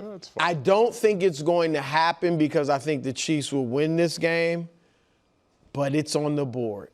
That's fine. I don't think it's going to happen because I think the Chiefs will win this game, but it's on the board.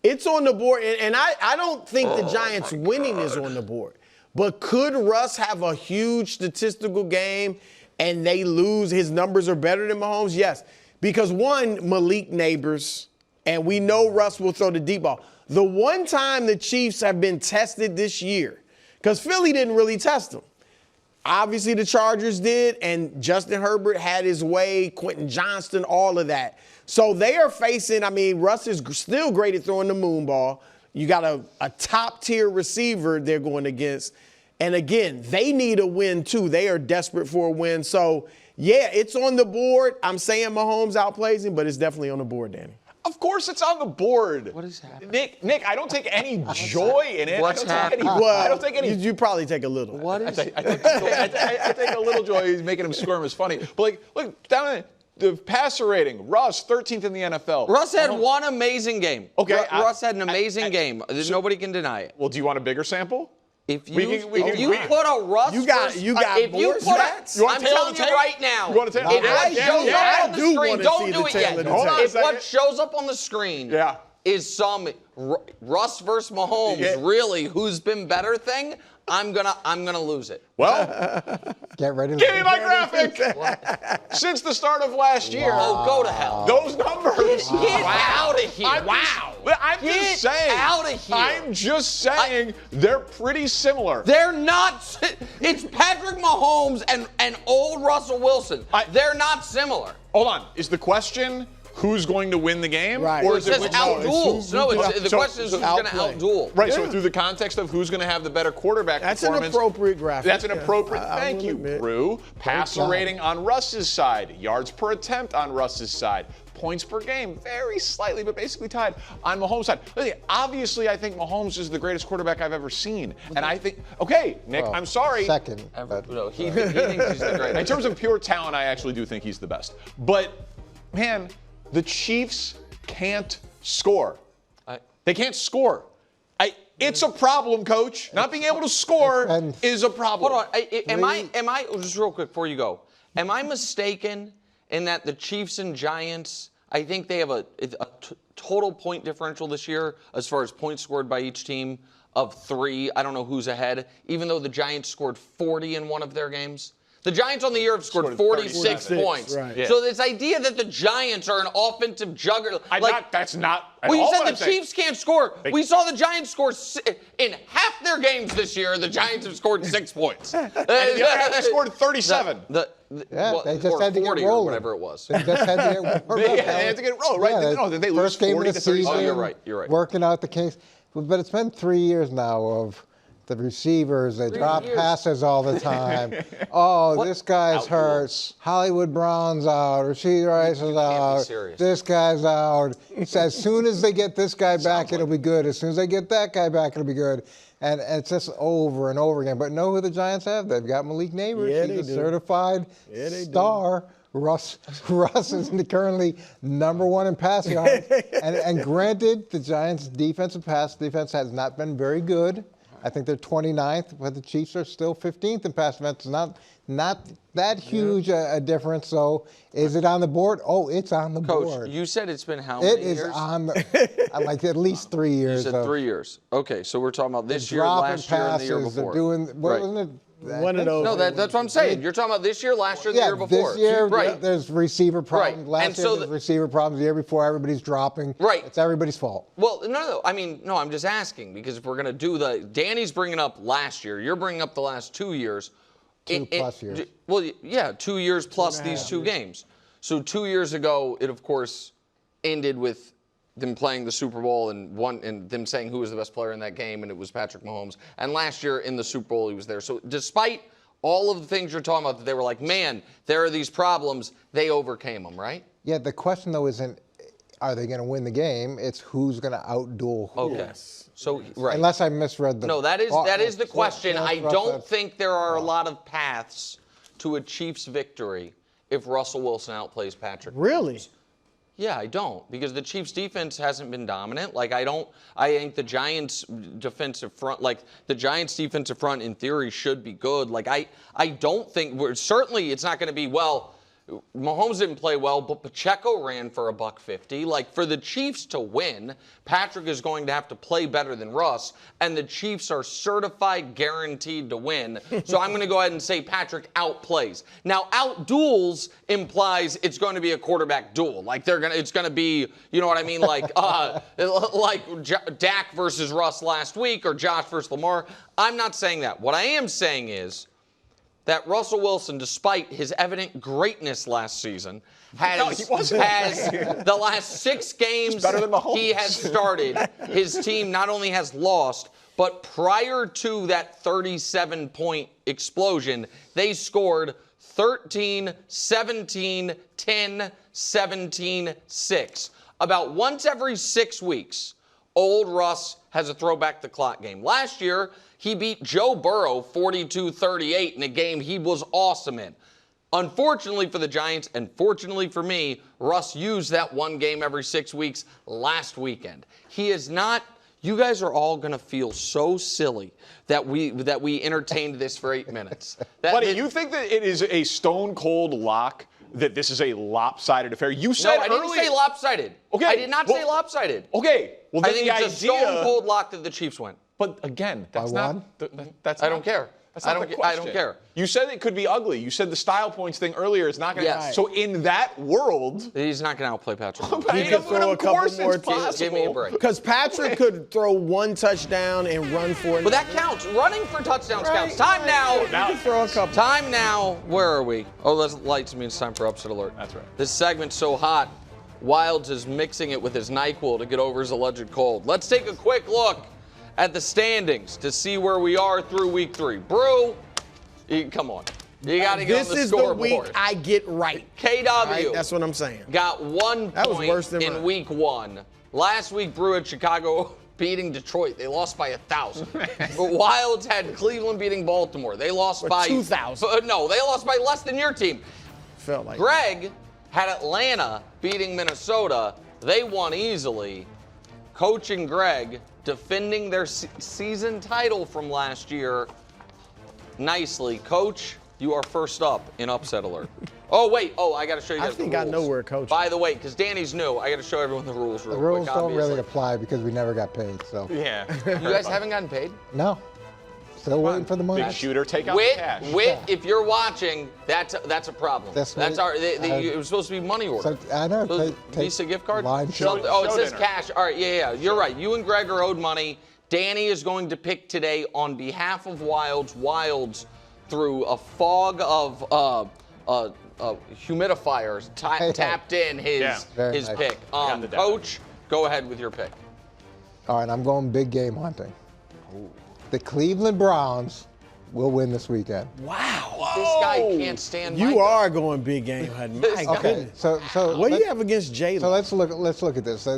It's on the board, and I don't think the Giants winning is on the board. But could Russ have a huge statistical game and they lose? His numbers are better than Mahomes? Yes. Because one, Malik Neighbors, and we know Russ will throw the deep ball. The one time the Chiefs have been tested this year, because Philly didn't really test them. Obviously, the Chargers did, and Justin Herbert had his way, Quentin Johnston, all of that. So they are facing, Russ is still great at throwing the moon ball. You got a top-tier receiver they're going against. And again, they need a win, too. They are desperate for a win. So, yeah, it's on the board. I'm saying Mahomes outplays him, but it's definitely on the board, Danny. Of course it's on the board. What is happening? Nick, I don't take any joy in it. What's happening? I don't take any. You probably take a little. What is I take a little joy. He's making him squirm. It's funny. But, look, down in the passer rating, Russ, 13th in the NFL. Russ had one amazing game. Okay. Russ had an amazing game. Nobody can deny it. Well, do you want a bigger sample? If you put a Russ, you got if you more put stats? I'm telling you right now. You want to If what shows up on the screen, don't do it yet. Hold on a If second. what shows up on the screen is some Russ versus Mahomes, really, who's been better thing, I'm gonna lose it. Well, get ready. Give me my graphic. Since the start of last year. Oh, go to hell. Those numbers. Get out of here. I'm just saying. Get out of here. I'm just saying they're pretty similar. They're not. It's Patrick Mahomes and old Russell Wilson. They're not similar. Hold on. Is the question who's going to win the game? Right. Or It is says which outduels. The question is who's going to outplay. outduel. Right, so through the context of who's going to have the better quarterback That's an performance. appropriate graphic. That's an appropriate. I Thank will you, admit. Brew. Passer rating on Russ's side. Yards per attempt on Russ's side. Points per game, very slightly, but basically tied on Mahomes' side. Listen, obviously, I think Mahomes is the greatest quarterback I've ever seen. And I think, okay, Nick, I'm sorry. Second. No, he thinks he's the greatest. In terms of pure talent, I actually do think he's the best. But, man, the Chiefs can't score. They can't score. It's a problem, Coach. Not being able to score is a problem. Hold on. Am I just real quick before you go? Am I mistaken in that the Chiefs and Giants, I think they have a total point differential this year as far as points scored by each team of 3. I don't know who's ahead, even though the Giants scored 40 in one of their games. The Giants on the year have scored 46 points. Right. Yeah. So this idea that the Giants are an offensive juggernaut. That's not at Well, you all said what the I'm saying. Chiefs can't score. We saw the Giants score in half their games this year. The Giants have scored 6 points. And the other half they scored 37. They just had to get 40 rolling. or whatever it was. They just had to get They had to get rolling, right? Yeah, No, they lose first game 40 of to the 37. season, Oh, you're right. Working out the kinks. But it's been 3 years now of the receivers. They drop passes all the time. This guy's hurt. Hollywood Brown's out. Rasheed Rice is out. This guy's out. So as soon as they get this guy back, it'll be good. As soon as they get that guy back, it'll be good. And it's just over and over again. But know who the Giants have? They've got Malik Neighbors. Yeah, He's they a do. certified star. Russ is currently #1 in passing yards. and granted, the Giants' defense has not been very good. I think they're 29th, but the Chiefs are still 15th in pass defense. Not that huge a difference. So is it on the board? Oh, it's on the board. Coach, you said it's been how many years? It is on like at least 3 years. You said 3 years. Okay, so we're taling about this year, Dropping last year, and the year passes, before. they're doing, right. wasn't it? One of those. No, that's what I'm saying. You're talking about this year, last year, the year before. This year, right. there's receiver problems. Right. Last And year, so there's receiver problems. The year before, everybody's dropping. Right. It's everybody's fault. Well, no. I mean, no, I'm just asking because if we're going to do Danny's bringing up last year, you're bringing up the last 2 years. 2+ years. Well, yeah, 2 years plus these 2 games. So 2 years ago, it, of course, ended with them playing the Super Bowl and them saying who was the best player in that game, and it was Patrick Mahomes. And last year in the Super Bowl, he was there. So despite all of the things you're talking about, that they were like, man, there are these problems, they overcame them, right? Yeah, the question, though, isn't are they going to win the game? It's who's going to outduel who. Okay. Yes. So, right. Unless I misread the... No, that is the question. I don't Russ, think there are a lot of paths to a Chiefs victory if Russell Wilson outplays Patrick Mahomes. Really? Yeah, I don't, because the Chiefs' defense hasn't been dominant. Like, I think the Giants' defensive front, in theory, should be good. Like, I don't think, certainly it's not going to be, well, Mahomes didn't play well, but Pacheco ran for $150. Like, for the Chiefs to win, Patrick is going to have to play better than Russ, and the Chiefs are certified guaranteed to win. So I'm going to go ahead and say Patrick outplays. Now, outduels implies it's going to be a quarterback duel. Like, it's going to be, you know what I mean? Like, Dak versus Russ last week or Josh versus Lamar. I'm not saying that. What I am saying is that Russell Wilson, despite his evident greatness last season, has the last 6 games he has started, his team not only has lost, but prior to that 37-point explosion, they scored 13, 17, 10, 17, 6. About once every 6 weeks, old Russ has a throwback the clock game. Last year, he beat Joe Burrow 42-38 in a game he was awesome in. Unfortunately for the Giants, and fortunately for me, Russ used that one game every 6 weeks last weekend. He is not. You guys are all going to feel so silly that we entertained this for 8 minutes. Buddy, you think that it is a stone cold lock that this is a lopsided affair? You said I didn't say lopsided. Okay, I did not say lopsided. Okay, well then I think it's a stone cold lock that the Chiefs win. But again, that's By not. I don't care. That's not the question. I don't care. You said it could be ugly. You said the style points thing earlier is not going to. Yes. So in that world, He's not going to outplay Patrick Mahomes. He could throw a couple more Give me a break. Because Patrick could throw 1 touchdown and run for it. But that counts. Running for touchdowns counts. Time now. He could throw a couple. Time now. Where are we? Oh, those lights means time for upset alert. That's right. This segment's so hot, Wilds is mixing it with his NyQuil to get over his alleged cold. Let's take a quick look at the standings to see where we are through week 3. Brew, come on. You got to get on the scoreboard. This is the week I get right. KW. Right? That's what I'm saying. Got 1 That was worse point than in mine. week 1. Last week, Brew at Chicago beating Detroit. They lost by 1,000. But Wilds had Cleveland beating Baltimore. They lost by 2,000. No, they lost by less than your team. Felt like Greg had Atlanta beating Minnesota. They won easily. Coach and Greg defending their season title from last year nicely. Coach, you are first up in upset alert. Oh, wait. Oh, I got to show you guys the rules. I know where Coach is. By the way, because Danny's new, I got to show everyone the rules real The rules quick, don't obviously. really apply because we never got paid. So yeah. You guys haven't gotten paid? no, still waiting for the money. Big shooter, take out the cash. Whit, if you're watching, that's a problem. That's That's what- it was supposed to be money order. So, I know. Supposed- take Visa gift card? line Something- shot. Oh, it Show says dinner. cash. All right, yeah. You're right. You and Greg are owed money. Danny is going to pick today on behalf of Wilds through a fog of humidifiers tapped in his Very his nice. pick. got the data. Coach, go ahead with your pick. All right, I'm going big game hunting. The Cleveland Browns will win this weekend. wow. This guy can't stand You Micah. are going big game hunting. My Okay, goodness. So What do you have against Jalen? So let's look at this.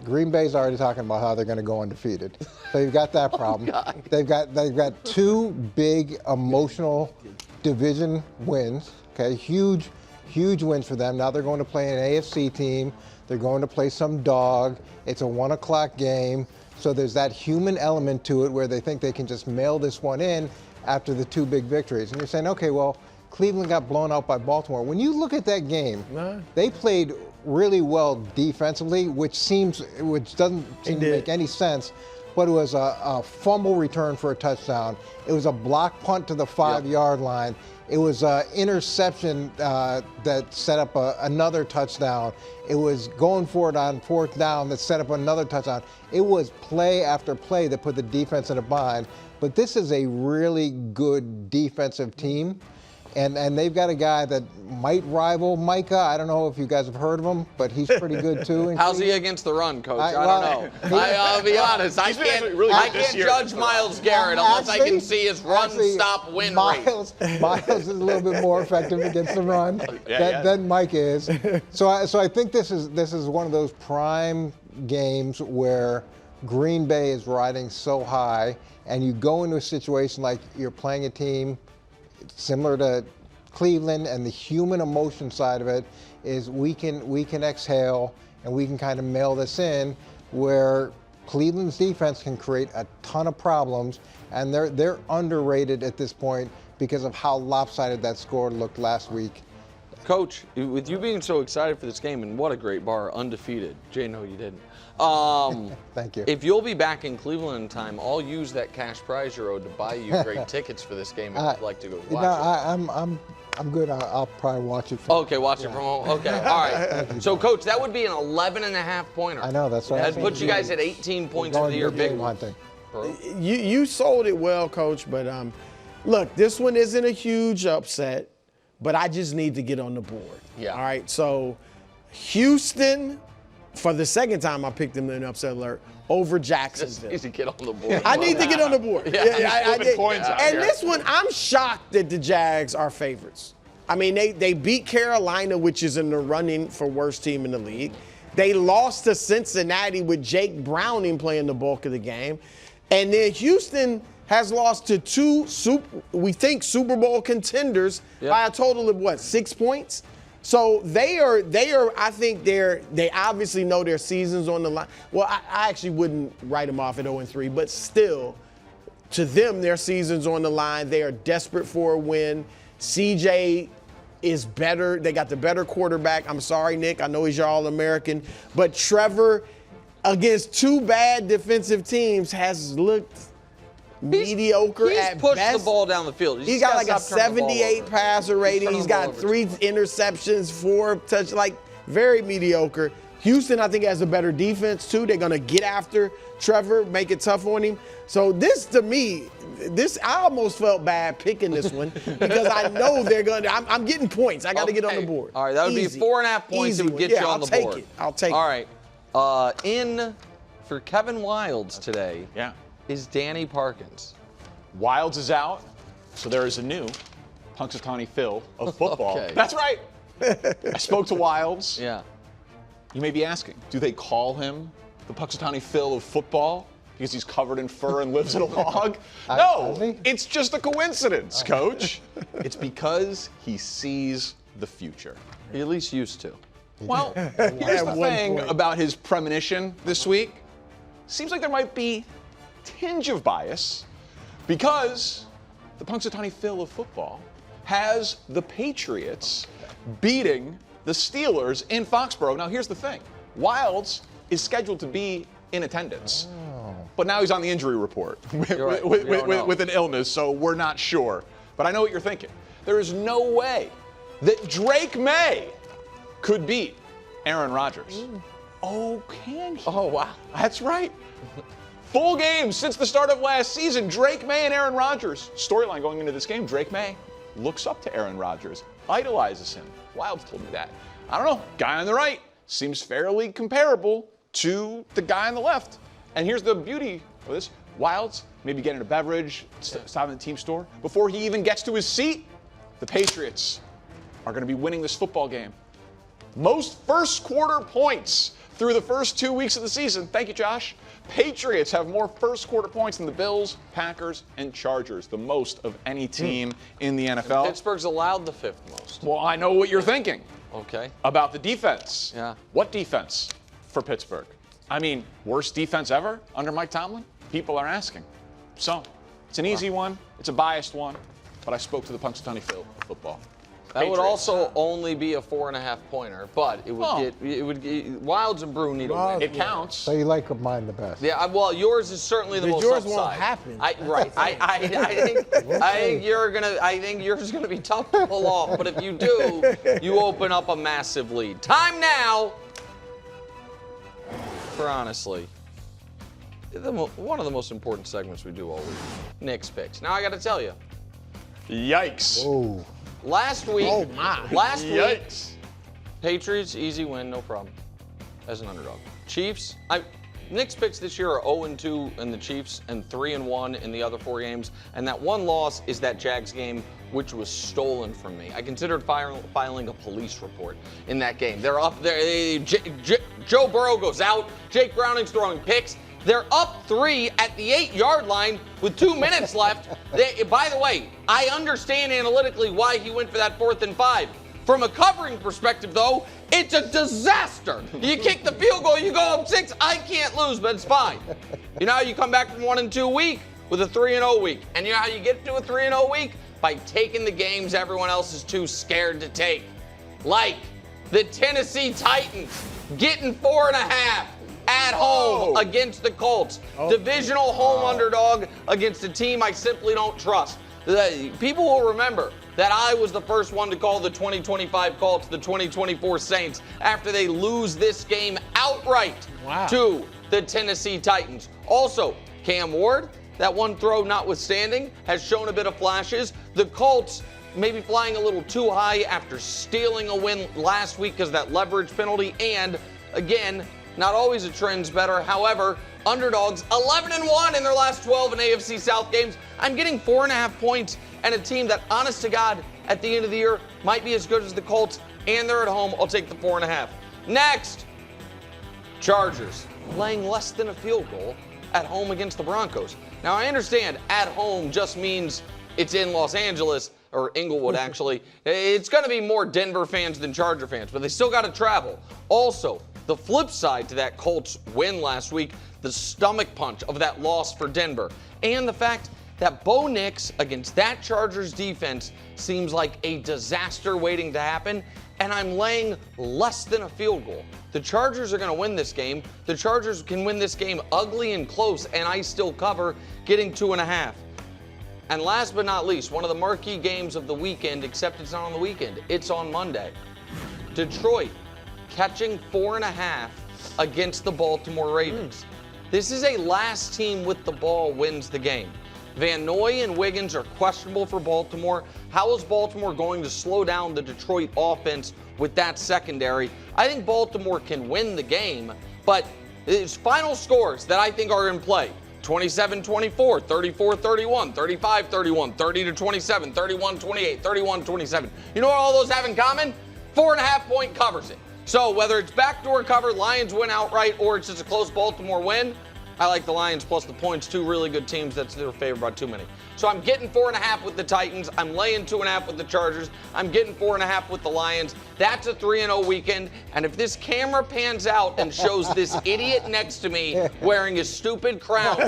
Green Bay's already talking about how they're going to go undefeated. So you've got that problem. They've got 2 big emotional division wins. Okay, huge wins for them. Now they're going to play an AFC team. They're going to play some dog. It's a 1 o'clock game. So there's that human element to it where they think they can just mail this one in after the 2 big victories. And you're saying, okay, well, Cleveland got blown out by Baltimore. When you look at that game, they played really well defensively, which doesn't seem to make any sense. But it was a fumble return for a touchdown. It was a block punt to the 5-yard line. It was an interception that set up another touchdown. It was going for it on 4th down that set up another touchdown. It was play after play that put the defense in a bind. But this is a really good defensive team. And they've got a guy that might rival Micah. I don't know if you guys have heard of him, but he's pretty good too. How's he against the run, Coach? I well, don't know. I'll be honest. I He's been can't, really good I this can't year. judge Myles Garrett unless I can see his run stop win rate. Miles is a little bit more effective against the run than Mike is. So I think this is one of those prime games where Green Bay is riding so high, and you go into a situation like you're playing a team similar to Cleveland, and the human emotion side of it is we can exhale and we can kind of mail this in where Cleveland's defense can create a ton of problems, and they're underrated at this point because of how lopsided that score looked last week. Coach, with you being so excited for this game, and what a great bar, undefeated. Jay, no, you didn't. Thank you. If you'll be back in Cleveland in time, I'll use that cash prize you owed to buy you great tickets for this game if you'd like to go watch it. I'm good. I'll probably watch it. Okay, watch it from home. Okay, all right. So, Coach, that would be an 11.5 pointer. I know, that's right. That'd put you guys at 18 points for the year. Big one. You sold it well, Coach, but look, this one isn't a huge upset, but I just need to get on the board. Yeah. All right, so Houston, for the second time I picked them in an upset alert, over Jacksonville. Just need to get on the board. I need to get on the board. I did. Points out And here. this one, I'm shocked that the Jags are favorites. I mean, they beat Carolina, which is in the running for worst team in the league. They lost to Cincinnati with Jake Browning playing the bulk of the game. And then Houston has lost to two, Super Bowl contenders by a total of, 6 points? So they are. I think they obviously know their season's on the line. Well, I actually wouldn't write them off at 0-3, but still, to them, their season's on the line. They are desperate for a win. CJ is better. They got the better quarterback. I'm sorry, Nick. I know he's your All-American, but Trevor, against two bad defensive teams, has looked mediocre at best. He's pushed the ball down the field. He's got like a 78 passer rating. He's got 3 interceptions, 4 touch, like very mediocre. Houston, I think, has a better defense too. They're gonna get after Trevor, make it tough on him. So this, to me, I almost felt bad picking this one because I know they're gonna. I'm getting points. I got to get on the board. All right, that would Easy. be 4.5 points. Easy It would get one. you on the board. I'll take it. All right. In for Kevin Wildes today is Danny Parkins. Wildes is out, so there is a new Punxsutawney Phil of football. Okay. That's right. I spoke to Wildes. Yeah. You may be asking, do they call him the Punxsutawney Phil of football because he's covered in fur and lives in a log? No, it's just a coincidence, Coach. It's because he sees the future. He at least used to. Well, here's the thing about his premonition this week. Seems like there might be a tinge of bias because the Punxsutawney Phil of football has the Patriots beating the Steelers in Foxborough. Now, here's the thing. Wildes is scheduled to be in attendance, but now he's on the injury report with an illness, so we're not sure. But I know what you're thinking. There is no way that Drake May could beat Aaron Rodgers. Oh, can he? Oh, wow. That's right. Full game since the start of last season. Drake May and Aaron Rodgers. Storyline going into this game, Drake May looks up to Aaron Rodgers, idolizes him. Wildes told me that. I don't know. Guy on the right seems fairly comparable to the guy on the left. And here's the beauty of this. Wildes maybe getting a beverage, stopping at the team store. Before he even gets to his seat, the Patriots are going to be winning this football game. Most first quarter points through the first 2 weeks of the season. Thank you, Josh. Patriots have more first quarter points than the Bills, Packers, and Chargers, the most of any team in the NFL. And Pittsburgh's allowed the 5th most. Well, I know what you're thinking. Okay. About the defense. Yeah. What defense for Pittsburgh? I mean, worst defense ever under Mike Tomlin? People are asking. So, it's an easy one. It's a biased one. But I spoke to the Punxsutawney Phil of football. That would also only be a 4.5 pointer, but it would get Wildes and Brew need a win. It counts. So you like mine the best. Yeah, well, yours is certainly the most yours upside. won't happen. Right. I think yours is gonna be tough to pull off, but if you do, you open up a massive lead. Time now for honestly one of the most important segments we do all week. Nick's picks. Now I got to tell you. Yikes. Oh. Last week. Oh, my. Last week. Yikes. Patriots, easy win, no problem. As an underdog. Chiefs, Nick's picks this year are 0-2 in the Chiefs and 3-1 in the other 4 games. And that one loss is that Jags game, which was stolen from me. I considered filing a police report in that game. They're up there. Joe Burrow goes out. Jake Browning's throwing picks. They're up 3 at the 8-yard line with 2 minutes left. By the way, I understand analytically why he went for that 4th and 5. From a covering perspective, though, it's a disaster. You kick the field goal, you go up 6. I can't lose, but it's fine. You know how you come back from 1-2 week with a 3-0 week, and you know how you get to a 3-0 week? By taking the games everyone else is too scared to take. Like the Tennessee Titans getting 4.5 at home against the Colts. Divisional home underdog against a team I simply don't trust. People will remember that I was the first one to call the 2025 Colts the 2024 Saints after they lose this game outright to the Tennessee Titans. Also, Cam Ward, that one throw notwithstanding, has shown a bit of flashes. The Colts maybe flying a little too high after stealing a win last week because of that leverage penalty. And again, not always a trend's better. However, underdogs 11-1 in their last 12 in AFC South games. I'm getting 4.5 points and a team that, honest to God, at the end of the year might be as good as the Colts, and they're at home. I'll take the 4.5. Next, Chargers laying less than a field goal at home against the Broncos. Now, I understand at home just means it's in Los Angeles, or Inglewood, actually. It's going to be more Denver fans than Charger fans, but they still got to travel. Also, the flip side to that Colts win last week, the stomach punch of that loss for Denver, and the fact that Bo Nix against that Chargers defense seems like a disaster waiting to happen, and I'm laying less than a field goal. The Chargers are going to win this game. The Chargers can win this game ugly and close, and I still cover, getting 2.5. And last but not least, one of the marquee games of the weekend, except it's not on the weekend, it's on Monday. Detroit catching 4.5 against the Baltimore Ravens. This is a last team with the ball wins the game. Van Noy and Wiggins are questionable for Baltimore. How is Baltimore going to slow down the Detroit offense with that secondary? I think Baltimore can win the game, but it's final scores that I think are in play. 27-24, 34-31, 35-31, 30-27, 31-28, 31-27. You know what all those have in common? 4.5 point covers it. So whether it's backdoor cover, Lions win outright, or it's just a close Baltimore win, I like the Lions plus the points. Two really good teams. They're favored by too many. So I'm getting 4.5 with the Titans. I'm laying 2.5 with the Chargers. I'm getting 4.5 with the Lions. That's a 3-0 weekend. And if this camera pans out and shows this idiot next to me wearing his stupid crown.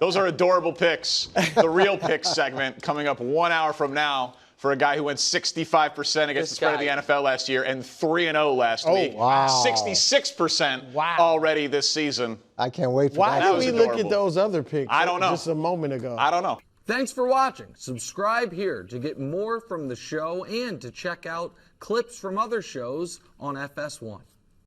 Those are adorable picks. The real picks segment coming up 1 hour from now for a guy who went 65% against the spread of the NFL last year and 3-0 last week. Wow. 66% already this season. I can't wait for Why that. did we look at those other picks? I don't know. Just a moment ago. I don't know. Thanks for watching. Subscribe here to get more from the show and to check out clips from other shows on FS1.